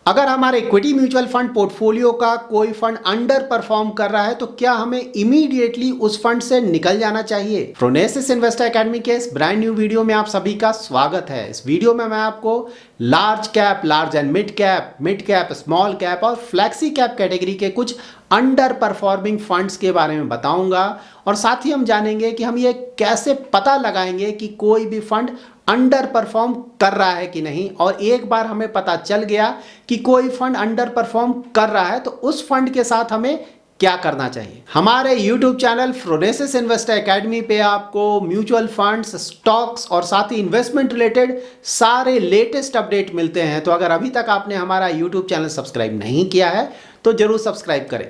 अगर हमारे equity mutual fund portfolio का कोई फंड अंडर परफॉर्म कर रहा है तो क्या हमें इमीडिएटली उस फंड से निकल जाना चाहिए? प्रोनेसिस इन्वेस्टर एकेडमी के इस ब्रांड न्यू वीडियो में आप सभी का स्वागत है। इस वीडियो में मैं आपको large cap, large and mid cap, small cap और फ्लैक्सी कैप कैटेगरी के कुछ अंडर परफॉर्मिंग फंड्स के बारे में बताऊंगा और साथ ही हम जानेंगे कि हम ये कैसे पता लगाएंगे कि कोई भी फंड अंडर परफॉर्म कर रहा है कि नहीं। और एक बार हमें पता चल गया कि कोई फंड अंडर परफॉर्म कर रहा है तो उस फंड के साथ हमें क्या करना चाहिए। हमारे YouTube चैनल प्रोनेसिस इन्वेस्टर एकेडमी पे आपको म्यूचुअल फंड्स, स्टॉक्स और साथ ही इन्वेस्टमेंट रिलेटेड सारे लेटेस्ट अपडेट मिलते हैं। तो अगर अभी तक आपने हमारा YouTube चैनल सब्सक्राइब नहीं किया है तो जरूर सब्सक्राइब करें।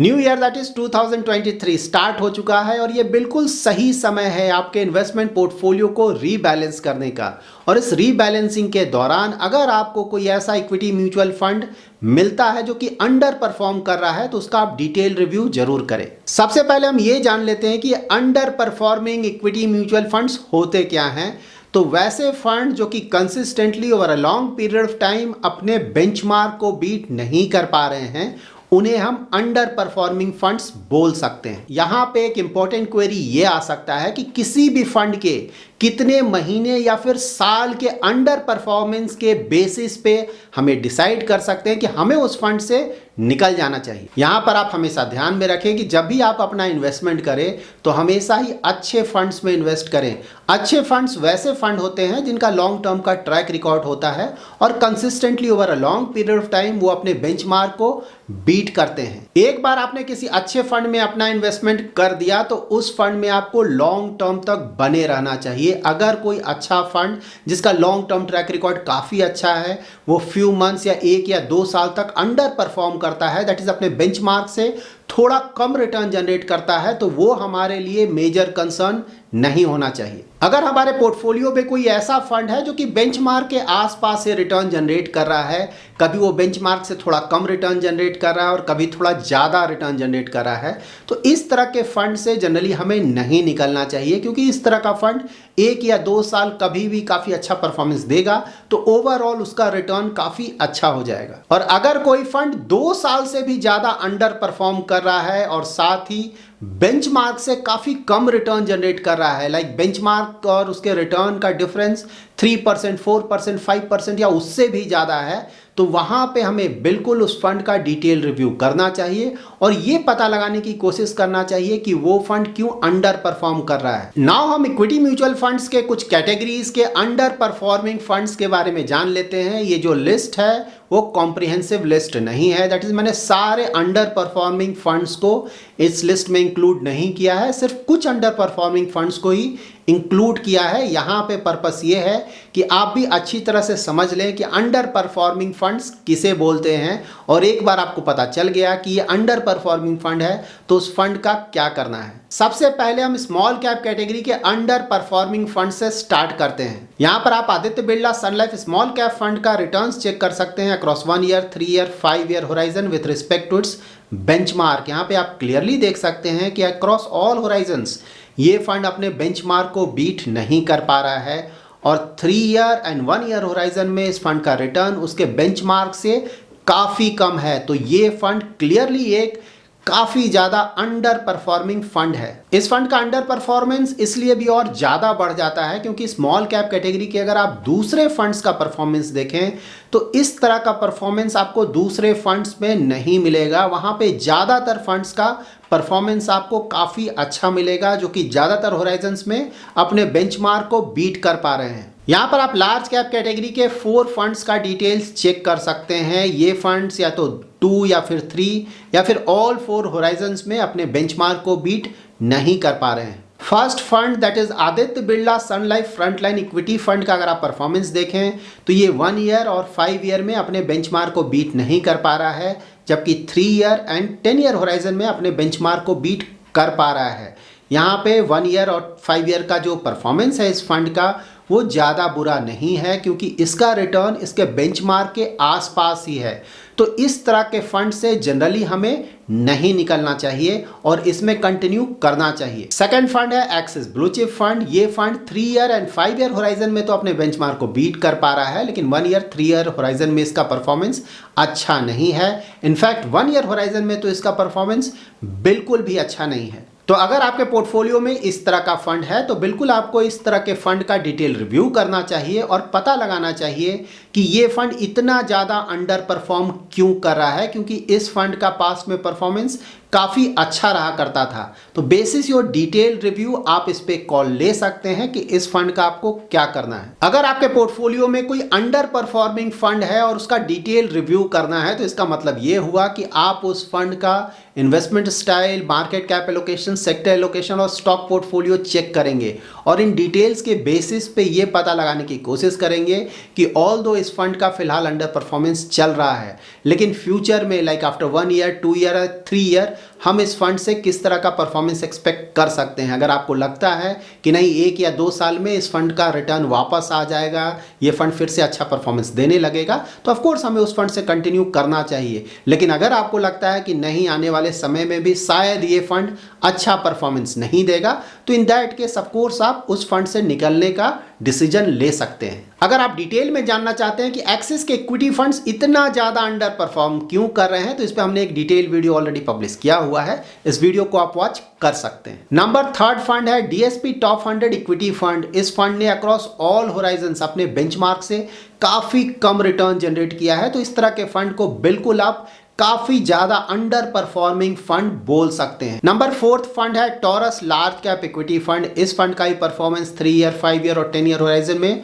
New year that is 2023 start हो चुका है और ये बिल्कुल सही समय है आपके इन्वेस्टमेंट पोर्टफोलियो को रीबैलेंस करने का। और इस रीबैलेंसिंग के दौरान अगर आपको कोई ऐसा इक्विटी म्यूचुअल फंड मिलता है जो कि अंडर परफॉर्म कर रहा है तो उसका आप डिटेल रिव्यू जरूर करें। सबसे पहले हम ये जान लेते हैं कि under performing equity mutual funds होते क्या हैं। तो वैसे फंड जो कि consistently over a long period of time अपने बेंचमार्क को बीट नहीं कर पा रहे हैं उन्हें हम अंडर परफॉर्मिंग फंड्स बोल सकते हैं। यहां पे एक इंपॉर्टेंट क्वेरी ये आ सकता है कि किसी भी फंड के कितने महीने या फिर साल के अंडर परफॉर्मेंस के बेसिस पे हमें डिसाइड कर सकते हैं कि हमें उस फंड से निकल जाना चाहिए। यहां पर आप हमेशा ध्यान में रखें कि जब भी आप अपना इन्वेस्टमेंट करें तो हमेशा ही अच्छे फंड्स में इन्वेस्ट करें। अच्छे फंड्स वैसे फंड होते हैं जिनका लॉन्ग टर्म का ट्रैक रिकॉर्ड होता है और consistently over a long period of time वो अपने बेंचमार्क को बीट करते हैं। एक बार आपने किसी अच्छे फंड में अपना इन्वेस्टमेंट कर दिया तो उस फंड में आपको लॉन्ग टर्म तक बने रहना चाहिए। अगर कोई अच्छा फंड जिसका लॉन्ग टर्म ट्रैक रिकॉर्ड काफी अच्छा है वो फ्यू मंथ्स या 1 या 2 साल तक अंडर परफॉर्म करता है, दैट इज अपने बेंचमार्क से थोड़ा कम रिटर्न जनरेट करता है, तो वो हमारे लिए मेजर कंसर्न नहीं होना चाहिए। अगर हमारे पोर्टफोलियो में कोई ऐसा फंड है जो कि बेंचमार्क के आसपास से रिटर्न जनरेट कर रहा है, कभी वो बेंचमार्क से थोड़ा कम रिटर्न जनरेट कर रहा है और कभी थोड़ा ज़्यादा रिटर्न जनरेट कर रहा है, तो इस तरह के फंड से जनरली हमें नहीं निकलना चाहिए, क्योंकि इस तरह का फंड 1 या 2 साल कभी भी काफ़ी अच्छा परफॉर्मेंस देगा तो ओवरऑल उसका रिटर्न काफ़ी अच्छा हो जाएगा। और अगर कोई फंड 2 साल से भी ज़्यादा अंडर परफॉर्म कर रहा है और साथ ही बेंचमार्क से काफ़ी कम रिटर्न जनरेट कर रहा है, लाइक बेंचमार्क और उसके रिटर्न का डिफरेंस 3%, 4%, 5% या उससे भी ज़्यादा है, तो वहाँ पे हमें बिल्कुल उस फंड का डिटेल रिव्यू करना चाहिए और ये पता लगाने की कोशिश करना चाहिए कि वो फंड क्यों अंडर परफॉर्म कर रहा है। नाउ हम इक्विटी म्यूचुअल फंड्स के कुछ कैटेगरीज के अंडर परफॉर्मिंग फंड्स के बारे में जान लेते हैं। ये जो लिस्ट है वो कॉम्प्रिहेंसिव लिस्ट नहीं है, दैट इज मैंने सारे अंडर परफॉर्मिंग फंड्स को इस लिस्ट में इंक्लूड नहीं किया है, सिर्फ कुछ अंडर परफॉर्मिंग फंड्स को ही इंक्लूड किया है। यहाँ पे पर्पस ये है कि आप भी अच्छी तरह से समझ लें कि अंडर परफॉर्मिंग फंड्स किसे बोलते हैं, और एक बार आपको पता चल गया कि ये अंडर परफॉर्मिंग फंड है तो उस फंड का क्या करना है। सबसे पहले हम स्मॉल कैप कैटेगरी के अंडर परफॉर्मिंग फंड से स्टार्ट करते हैं। यहाँ पर आप Aditya Birla Sun Life small cap fund का रिटर्न्स चेक कर सकते हैं across 1 year, 3 year, 5 year horizon with respect to its benchmark. यहाँ पे आप क्लियरली देख सकते हैं कि अक्रॉस ऑल होराइजन्स ये फंड अपने बेंचमार्क को बीट नहीं कर पा रहा है और 3 ईयर एंड 1 ईयर होराइजन में इस फंड का रिटर्न उसके बेंचमार्क से काफ़ी कम है। तो ये फंड क्लियरली एक काफ़ी ज़्यादा अंडर परफॉर्मिंग फंड है। इस फंड का अंडर परफॉर्मेंस इसलिए भी और ज़्यादा बढ़ जाता है क्योंकि स्मॉल कैप कैटेगरी के अगर आप दूसरे फंड्स का परफॉर्मेंस देखें तो इस तरह का परफॉर्मेंस आपको दूसरे फंड्स में नहीं मिलेगा। वहाँ पे ज़्यादातर फंड्स का परफॉर्मेंस आपको काफ़ी अच्छा मिलेगा जो कि ज़्यादातर होराइजन्स में अपने बेंचमार्क को बीट कर पा रहे हैं। यहाँ पर आप लार्ज कैप कैटेगरी के 4 फंड्स का डिटेल्स चेक कर सकते हैं। ये फंड्स या तो 2 या फिर 3 या फिर ऑल 4 होराइजन्स में अपने बेंचमार्क को बीट नहीं कर पा रहे हैं। First fund that is Aditya Birla Sun Life frontline equity fund का अगर आप परफॉर्मेंस देखें तो ये 1 ईयर और 5 ईयर में अपने बेंचमार्क को बीट नहीं कर पा रहा है, जबकि 3 ईयर एंड 10 ईयर होराइजन में अपने बेंचमार्क को बीट कर पा रहा है। यहाँ पे 1 ईयर और 5 ईयर का जो परफॉर्मेंस है इस फंड का वो ज़्यादा बुरा नहीं है, क्योंकि इसका रिटर्न इसके बेंचमार्क के आसपास ही है। तो इस तरह के फंड से जनरली हमें नहीं निकलना चाहिए और इसमें कंटिन्यू करना चाहिए। सेकंड फंड है एक्सिस ब्लू चिप फंड। ये fund 3 year and 5 year horizon में तो अपने बेंचमार्क को बीट कर पा रहा है, लेकिन 1 ईयर 3 ईयर होराइजन में इसका परफॉर्मेंस अच्छा नहीं है। इनफैक्ट 1 ईयर होराइजन में तो इसका परफॉर्मेंस बिल्कुल भी अच्छा नहीं है। तो अगर आपके पोर्टफोलियो में इस तरह का फंड है तो बिल्कुल आपको इस तरह के फंड का डिटेल रिव्यू करना चाहिए और पता लगाना चाहिए कि ये फंड इतना ज़्यादा अंडर परफॉर्म क्यों कर रहा है, क्योंकि इस फंड का पास्ट में परफॉर्मेंस काफ़ी अच्छा रहा करता था। तो बेसिस योर डिटेल रिव्यू आप इस पे कॉल ले सकते हैं कि इस फंड का आपको क्या करना है। अगर आपके पोर्टफोलियो में कोई अंडर परफॉर्मिंग फंड है और उसका डिटेल रिव्यू करना है तो इसका मतलब ये हुआ कि आप उस फंड का investment style, market cap allocation, sector allocation और स्टॉक पोर्टफोलियो चेक करेंगे और इन डिटेल्स के बेसिस पे ये पता लगाने की कोशिश करेंगे कि ऑल दो इस फंड का फिलहाल अंडर परफॉर्मेंस चल रहा है, लेकिन फ्यूचर में like after 1 year, 2 year, 3 year हम इस फंड से किस तरह का परफॉर्मेंस एक्सपेक्ट कर सकते हैं। अगर आपको लगता है कि नहीं 1 या 2 साल में इस फंड का रिटर्न वापस आ जाएगा, ये फंड फिर से अच्छा परफॉर्मेंस देने लगेगा, तो ऑफकोर्स हमें उस फंड से कंटिन्यू करना चाहिए। लेकिन अगर आपको लगता है कि नहीं आने वाले समय में भी शायद ये फंड अच्छा परफॉर्मेंस नहीं देगा, तो इन दैट केस ऑफकोर्स आप उस फंड से निकलने का डिसीजन ले सकते हैं। अगर आप डिटेल में जानना चाहते हैं कि एक्सिस के इक्विटी फंड्स इतना ज़्यादा अंडर परफॉर्म क्यों कर रहे हैं तो इस पर हमने एक डिटेल वीडियो ऑलरेडी पब्लिश किया हुआ है, इस वीडियो को आप वॉच कर सकते हैं। नंबर 3 फंड है डीएसपी टॉप 100 इक्विटी फंड। इस फंड ने अक्रॉस ऑल होराइजन्स अपने बेंचमार्क से काफ़ी कम रिटर्न जनरेट किया है, तो इस तरह के फंड को बिल्कुल आप काफी ज्यादा अंडर परफॉर्मिंग फंड बोल सकते हैं। नंबर 4 फंड है taurus large cap equity fund. इस फंड का ही परफॉर्मेंस 3 ईयर, 5 ईयर और 10 ईयर होराइजन में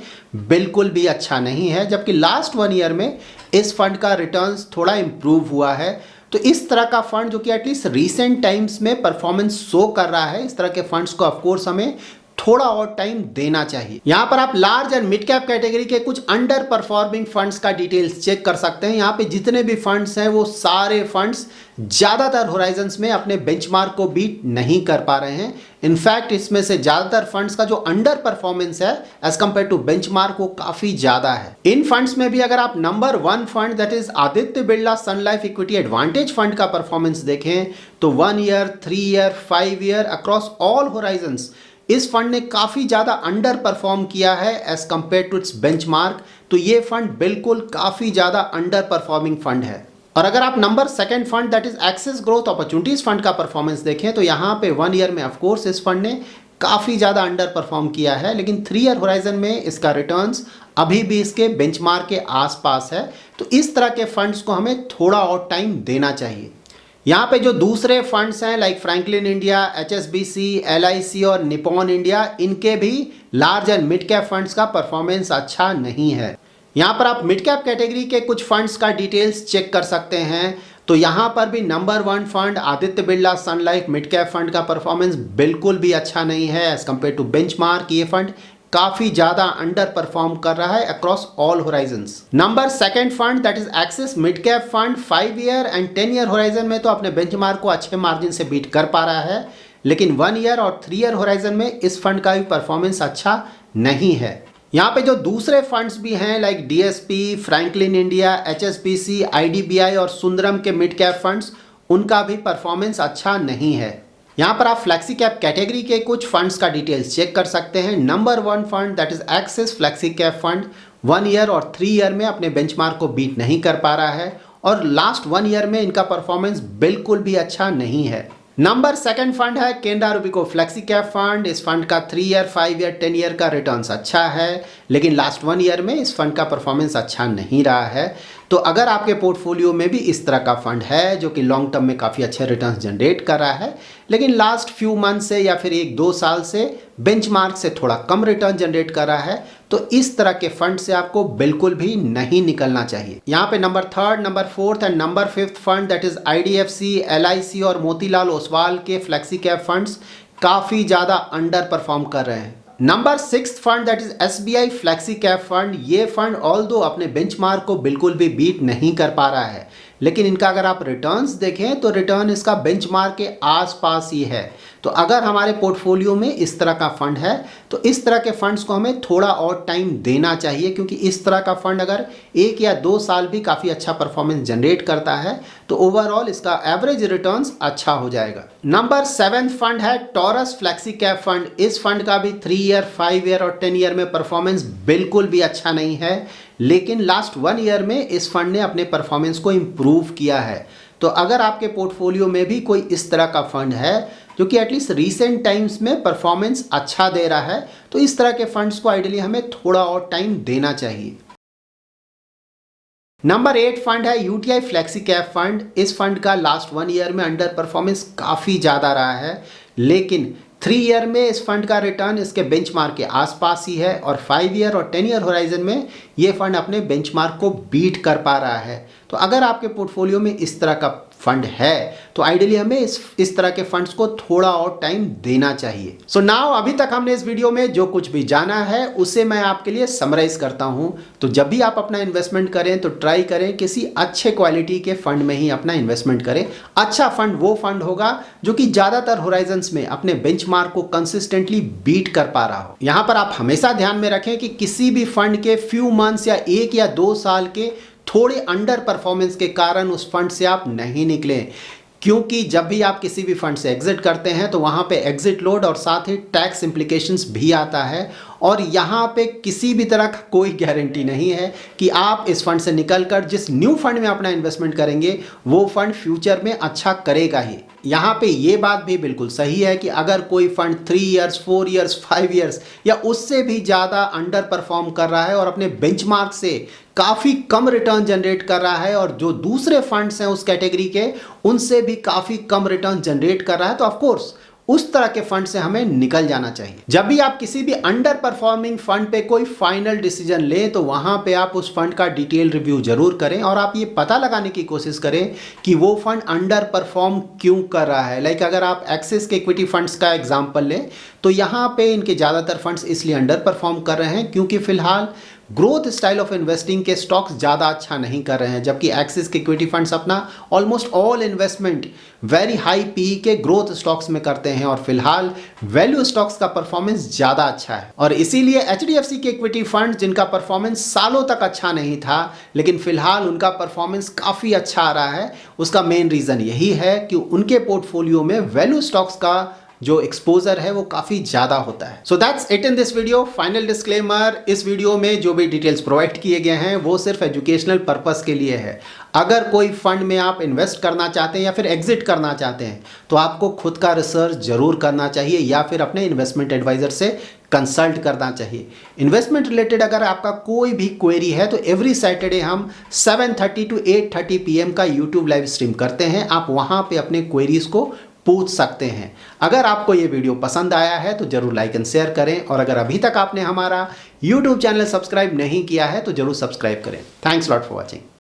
बिल्कुल भी अच्छा नहीं है, जबकि लास्ट 1 ईयर में इस फंड का रिटर्न्स थोड़ा इंप्रूव हुआ है। तो इस तरह का फंड जो कि एटलीस्ट रीसेंट टाइम्स में परफॉर्मेंस शो कर रहा है, इस तरह के फंड्स को ऑफकोर्स हमें थोड़ा और टाइम देना चाहिए। यहां पर आप large and mid cap category के कुछ अंडर परफॉर्मिंग फंड्स का डिटेल्स चेक कर सकते हैं। यहां पे जितने भी फंड्स हैं वो सारे फंड्स ज्यादातर होराइजन्स में अपने बेंचमार्क को बीट नहीं कर पा रहे हैं। इनफैक्ट इसमें से ज्यादातर फंड्स का जो अंडर परफॉर्मेंस है एज कंपेयर टू बेंचमार्क वो काफी ज्यादा है। इन फंड्स में भी अगर आप number 1 fund that is Aditya Birla Sun Life equity advantage fund का परफॉर्मेंस देखें तो 1 year, 3 year, 5 year across all horizons इस फंड ने काफ़ी ज़्यादा अंडर परफॉर्म किया है as compare to its benchmark. तो ये फंड बिल्कुल काफ़ी ज़्यादा अंडर परफॉर्मिंग फंड है। और अगर आप number 2 fund that is axis growth opportunities fund का परफॉर्मेंस देखें तो यहाँ पे 1 ईयर में ऑफकोर्स इस फंड ने काफ़ी ज़्यादा अंडर परफॉर्म किया है, लेकिन 3 ईयर होराइजन में इसका रिटर्न्स अभी भी इसके बेंचमार्क के आसपास है। तो इस तरह के फंड्स को हमें थोड़ा और टाइम देना चाहिए। यहाँ पे जो दूसरे फंड्स हैं like Franklin India, HSBC, LIC और निपॉन इंडिया, इनके भी large and mid cap funds का परफॉर्मेंस अच्छा नहीं है। यहाँ पर आप मिड कैप कैटेगरी के कुछ फंड्स का डिटेल्स चेक कर सकते हैं। तो यहाँ पर भी number 1 fund Aditya Birla Sun life mid cap fund का परफॉर्मेंस बिल्कुल भी अच्छा नहीं है एज कम्पेयर टू बेंचमार्क। ये फंड काफी ज्यादा अंडर परफॉर्म कर रहा है across all Horizons. Number 2 fund that is axis mid cap fund 5 year and 10 year horizon में तो अपने बेंचमार्क को अच्छे मार्जिन से बीट कर पा रहा है, लेकिन 1 ईयर और 3 ईयर होराइजन में इस फंड का भी परफॉर्मेंस अच्छा नहीं है। यहाँ पे जो दूसरे फंड्स भी हैं like DSP, Franklin India, HSBC, IDBI और सुंदरम के मिड कैप फंड्स, उनका भी परफॉर्मेंस अच्छा नहीं है। यहाँ पर आप फ्लैक्सी कैप कैटेगरी के कुछ फंड्स का डिटेल्स चेक कर सकते हैं। Number 1 fund that is axis flexi cap fund 1 year और 3 ईयर में अपने बेंचमार्क को बीट नहीं कर पा रहा है और लास्ट 1 ईयर में इनका परफॉर्मेंस बिल्कुल भी अच्छा नहीं है। नंबर 2 फंड है केनरा रूबिको फ्लैक्सी कैप फंड। इस फंड का 3 ईयर, 5 ईयर, 10 ईयर का रिटर्न्स अच्छा है, लेकिन लास्ट 1 ईयर में इस फंड का परफॉर्मेंस अच्छा नहीं रहा है। तो अगर आपके पोर्टफोलियो में भी इस तरह का फंड है जो कि लॉन्ग टर्म में काफ़ी अच्छे रिटर्न्स जनरेट कर रहा है, लेकिन लास्ट फ्यू मंथ से या फिर 1-2 साल से बेंचमार्क से थोड़ा कम रिटर्न जनरेट कर रहा है, तो इस तरह के फंड से आपको बिल्कुल भी नहीं निकलना चाहिए। यहाँ पे number 3, number 4 and number 5 fund that is IDFC, LIC और मोतीलाल ओसवाल के फ्लैक्सी कैप फंड्स काफ़ी ज़्यादा अंडर परफॉर्म कर रहे हैं। Number 6 fund that is SBI flexi cap fund. ये फंड ऑल्दो अपने बेंचमार्क को बिल्कुल भी बीट नहीं कर पा रहा है, लेकिन इनका अगर आप रिटर्न्स देखें तो रिटर्न इसका बेंचमार्क के आसपास ही है। तो अगर हमारे पोर्टफोलियो में इस तरह का फंड है तो इस तरह के फंड्स को हमें थोड़ा और टाइम देना चाहिए, क्योंकि इस तरह का फंड अगर 1 या 2 साल भी काफ़ी अच्छा परफॉर्मेंस जनरेट करता है तो ओवरऑल इसका एवरेज रिटर्न्स अच्छा हो जाएगा। नंबर 7 फंड है टॉरस फ्लेक्सी कैप फंड। इस फंड का भी 3 ईयर, 5 ईयर और 10 ईयर में परफॉर्मेंस बिल्कुल भी अच्छा नहीं है, लेकिन लास्ट 1 ईयर में इस फंड ने अपने परफॉर्मेंस को इम्प्रूव किया है। तो अगर आपके पोर्टफोलियो में भी कोई इस तरह का फंड है जो कि एटलीस्ट रीसेंट टाइम्स में परफॉर्मेंस अच्छा दे रहा है तो इस तरह के फंड्स को आइडियली हमें थोड़ा और टाइम देना चाहिए। नंबर 8 फंड है यूटीआई फ्लेक्सी कैप फंड। इस फंड का लास्ट 1 ईयर में अंडर परफॉर्मेंस काफ़ी ज़्यादा रहा है, लेकिन 3 ईयर में इस फंड का रिटर्न इसके बेंचमार्क के आसपास ही है और 5 ईयर और 10 ईयर होराइजन में ये फंड अपने बेंचमार्क को बीट कर पा रहा है। तो अगर आपके पोर्टफोलियो में इस तरह का फंड है तो आइडियली हमें इस तरह के फंड्स को थोड़ा और टाइम देना चाहिए। सो नाउ अभी तक हमने इस वीडियो में जो कुछ भी जाना है उसे मैं आपके लिए समराइज करता हूं। तो जब भी आप अपना इन्वेस्टमेंट करें तो ट्राई करें किसी अच्छे क्वालिटी के फंड में ही अपना इन्वेस्टमेंट करें। अच्छा फंड वो फंड होगा जो कि ज़्यादातर होराइजन्स में अपने बेंचमार्क को कंसिस्टेंटली बीट कर पा रहा हो। यहाँ पर आप हमेशा ध्यान में रखें कि किसी भी फंड के फ्यू मंथ्स या 1 या 2 साल के थोड़े अंडर परफॉर्मेंस के कारण उस फंड से आप नहीं निकले, क्योंकि जब भी आप किसी भी फंड से एग्जिट करते हैं तो वहाँ पे एग्जिट लोड और साथ ही टैक्स इम्प्लीकेशंस भी आता है और यहाँ पे किसी भी तरह का कोई गारंटी नहीं है कि आप इस फंड से निकलकर जिस न्यू फंड में अपना इन्वेस्टमेंट करेंगे वो फंड फ्यूचर में अच्छा करेगा ही। यहाँ पे ये बात भी बिल्कुल सही है कि अगर कोई फंड 3 इयर्स, 4 इयर्स, 5 इयर्स या उससे भी ज़्यादा अंडर परफॉर्म कर रहा है और अपने बेंचमार्क से काफ़ी कम रिटर्न जनरेट कर रहा है और जो दूसरे फंड्स हैं उस कैटेगरी के उनसे भी काफ़ी कम रिटर्न जनरेट कर रहा है, तो ऑफकोर्स उस तरह के फंड से हमें निकल जाना चाहिए। जब भी आप किसी भी अंडर परफॉर्मिंग फंड पे कोई फाइनल डिसीजन लें तो वहां पे आप उस फंड का डिटेल रिव्यू जरूर करें और आप ये पता लगाने की कोशिश करें कि वो फंड अंडर परफॉर्म क्यों कर रहा है। लाइक अगर आप एक्सिस के इक्विटी फंड्स का एग्जांपल लें तो यहाँ पे इनके ज़्यादातर फंड्स इसलिए अंडर परफॉर्म कर रहे हैं क्योंकि फिलहाल ग्रोथ स्टाइल ऑफ इन्वेस्टिंग के स्टॉक्स ज़्यादा अच्छा नहीं कर रहे हैं, जबकि एक्सिस के इक्विटी फंड्स अपना almost all investment very high P के ग्रोथ स्टॉक्स में करते हैं और फिलहाल वैल्यू स्टॉक्स का परफॉर्मेंस ज़्यादा अच्छा है। और इसीलिए एचडीएफसी के इक्विटी फंड्स जिनका परफॉर्मेंस सालों तक अच्छा नहीं था लेकिन फिलहाल उनका परफॉर्मेंस काफ़ी अच्छा आ रहा है, उसका मेन रीज़न यही है कि उनके पोर्टफोलियो में वैल्यू स्टॉक्स का जो एक्सपोजर है वो काफ़ी ज़्यादा होता है। So that's it in this video. Final disclaimer, इस वीडियो में जो भी डिटेल्स प्रोवाइड किए गए हैं वो सिर्फ एजुकेशनल पर्पस के लिए है। अगर कोई फंड में आप इन्वेस्ट करना चाहते हैं या फिर एग्जिट करना चाहते हैं तो आपको खुद का रिसर्च जरूर करना चाहिए या फिर अपने इन्वेस्टमेंट एडवाइजर से कंसल्ट करना चाहिए। इन्वेस्टमेंट रिलेटेड अगर आपका कोई भी क्वेरी है तो एवरी सैटरडे हम 7:30 to 8:30 PM का यूट्यूब लाइव स्ट्रीम करते हैं, आप वहाँ पे अपने क्वेरीज को पूछ सकते हैं। अगर आपको ये वीडियो पसंद आया है तो जरूर लाइक एंड शेयर करें और अगर अभी तक आपने हमारा YouTube चैनल सब्सक्राइब नहीं किया है तो जरूर सब्सक्राइब करें। Thanks lot for watching.